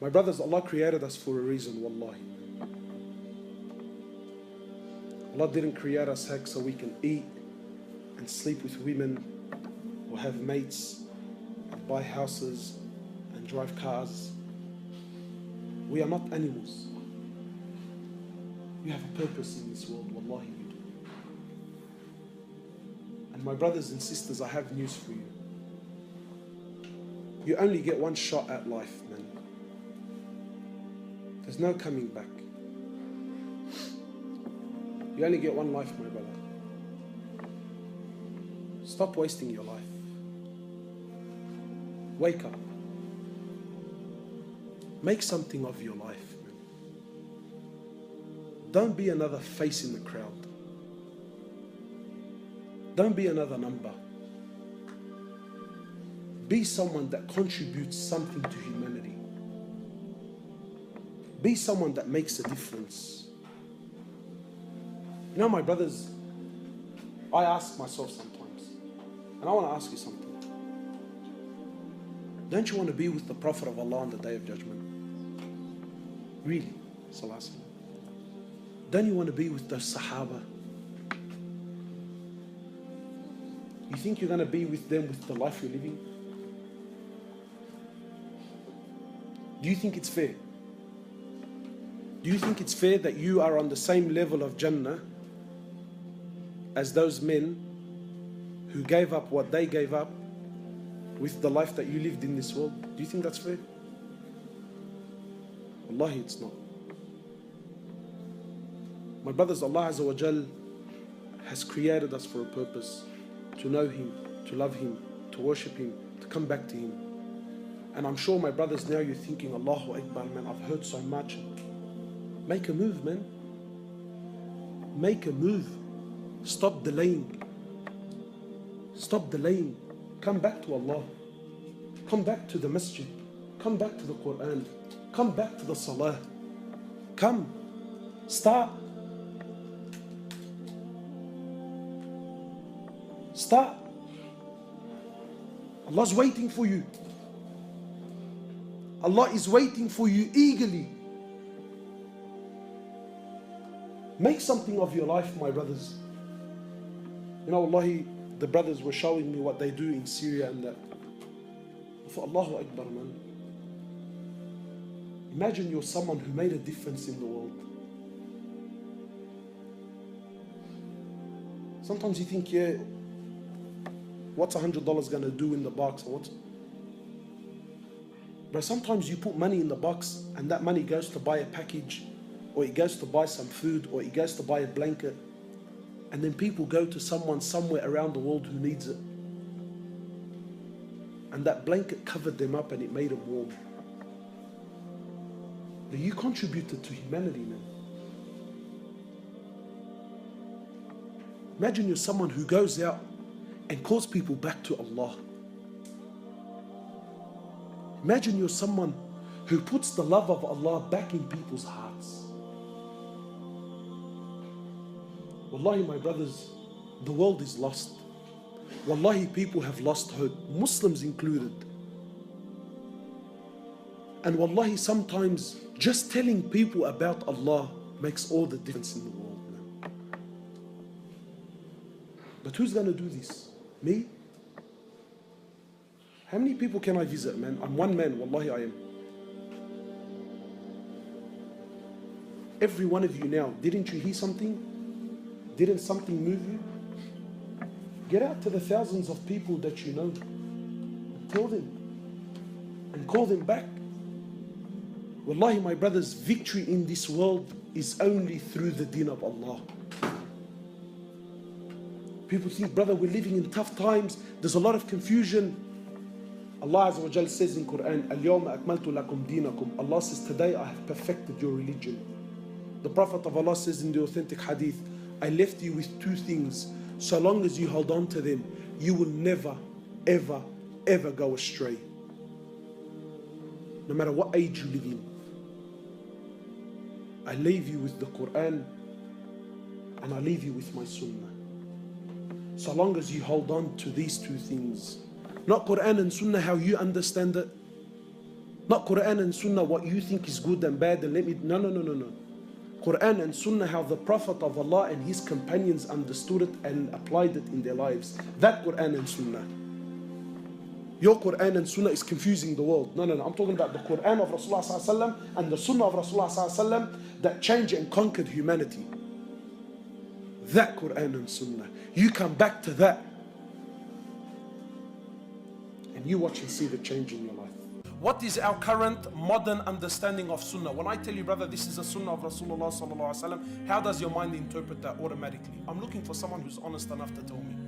My brothers, Allah created us for a reason, wallahi. Allah didn't create us heck so we can eat and sleep with women or have mates and buy houses and drive cars. We are not animals. We have a purpose in this world, wallahi we do. And my brothers and sisters, I have news for you. You only get one shot at life, man. There's no coming back. You only get one life, my brother. Stop wasting your life. Wake up. Make something of your life, man. Don't be another face in the crowd. Don't be another number. Be someone that contributes something to humanity. Be someone that makes a difference. You know, my brothers, I ask myself sometimes, and I want to ask you something. Don't you want to be with the Prophet of Allah on the Day of Judgment? Really? Sallallahu. Don't you want to be with the Sahaba? You think you're going to be with them with the life you're living? Do you think it's fair? Do you think it's fair that you are on the same level of Jannah as those men who gave up what they gave up with the life that you lived in this world? Do you think that's fair? Wallahi, it's not. My brothers, Allah Azza wa Jal has created us for a purpose. To know Him, to love Him, to worship Him, to come back to Him. And I'm sure, my brothers, now you're thinking, Allahu Akbar, man, I've heard so much. Make a move, man. Make a move. Stop delaying. Stop delaying. Come back to Allah. Come back to the masjid. Come back to the Quran. Come back to the salah. Come. Start. Start. Allah's waiting for you. Allah is waiting for you eagerly. Make something of your life, my brothers. You know, Wallahi, the brothers were showing me what they do in Syria and that. I thought, Allahu Akbar, man. Imagine you're someone who made a difference in the world. Sometimes you think, yeah, what's $100 going to do in the box? Or what? But sometimes you put money in the box and that money goes to buy a package, or it goes to buy some food, or it goes to buy a blanket. And then people go to someone somewhere around the world who needs it. And that blanket covered them up and it made them warm. But you contributed to humanity, man. Imagine you're someone who goes out and calls people back to Allah. Imagine you're someone who puts the love of Allah back in people's hearts. Wallahi, my brothers, the world is lost. Wallahi, people have lost hope, Muslims included. And wallahi, sometimes just telling people about Allah makes all the difference in the world, man. But who's going to do this? Me? How many people can I visit, man? I'm one man, wallahi I am. Every one of you now, didn't you hear something? Didn't something move you? Get out to the thousands of people that you know and tell them and call them back. Wallahi, my brothers, victory in this world is only through the deen of Allah. People think, brother, we're living in tough times. There's a lot of confusion. Allah Azza wa Jal says in Quran, Al-Yawma akmaltu lakum dinakum. Allah says, today I have perfected your religion. The Prophet of Allah says in the authentic hadith, I left you with two things. So long as you hold on to them, you will never, ever, ever go astray. No matter what age you live in. I leave you with the Quran and I leave you with my Sunnah. So long as you hold on to these two things. Not Quran and Sunnah how you understand it. Not Quran and Sunnah, what you think is good and bad, and let me, no, no, no, no, no. Quran and Sunnah, how the Prophet of Allah and his companions understood it and applied it in their lives. That Quran and Sunnah. Your Quran and Sunnah is confusing the world. No, no, no. I'm talking about the Quran of Rasulullah ﷺ and the Sunnah of Rasulullah ﷺ that changed and conquered humanity. That Quran and Sunnah. You come back to that and you watch and see the change in your life. What is our current modern understanding of Sunnah? When I tell you, brother, this is a Sunnah of Rasulullah ﷺ, how does your mind interpret that automatically? I'm looking for someone who's honest enough to tell me.